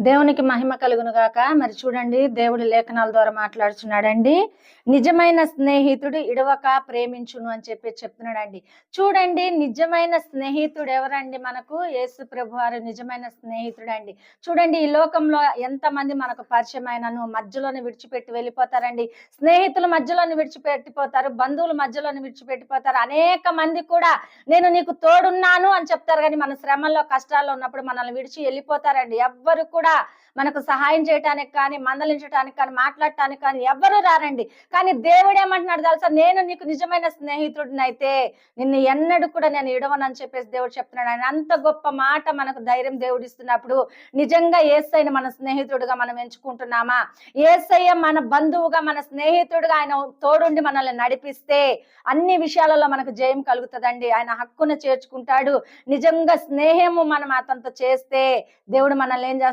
దేవునికి మహిమ కలుగును గాక. మరి చూడండి, దేవుడి లేఖనాల ద్వారా మాట్లాడుచున్నాడండి. నిజమైన స్నేహితుడు ఇడవక ప్రేమించును అని చెప్తున్నాడండి. చూడండి, నిజమైన స్నేహితుడు ఎవరండి మనకు? యేసు ప్రభువారు నిజమైన స్నేహితుడండి. చూడండి, ఈ లోకంలో ఎంతమంది మనకు పరిచయమైనను మధ్యలోనే విడిచిపెట్టి వెళ్ళిపోతారండి. స్నేహితుల మధ్యలోనే విడిచిపెట్టిపోతారు, బంధువుల మధ్యలోనే విడిచిపెట్టిపోతారు. అనేక మంది కూడా నేను నీకు తోడున్నాను అని చెప్తారు, కానీ మన శ్రమల్లో కష్టాల్లో ఉన్నప్పుడు మనల్ని విడిచి వెళ్ళిపోతారండి. ఎవ్వరు కూడా మనకు సహాయం చేయటానికి కానీ, మందలించడానికి కానీ, మాట్లాడటానికి కానీ ఎవ్వరూ రారండి. కానీ దేవుడు ఏమంటున్నాడు తెలుసా? నేను నీకు నిజమైన స్నేహితుడినైతే నిన్ను ఎన్నడూ కూడా నేను ఇడవనని చెప్పేసి దేవుడు చెప్తున్నాడు. ఆయన అంత గొప్ప మాట మనకు ధైర్యం దేవుడు ఇస్తున్నప్పుడు నిజంగా యేసయ్యను మన స్నేహితుడిగా మనం ఎంచుకుంటున్నామా? యేసయ్య మన బంధువుగా, మన స్నేహితుడిగా ఆయన తోడుండి మనల్ని నడిపిస్తే అన్ని విషయాలలో మనకు జయం కలుగుతుందండి. ఆయన హక్కును చేర్చుకుంటాడు. నిజంగా స్నేహము మనం అతనితో చేస్తే దేవుడు మనల్ని ఏం చేస్తాడు?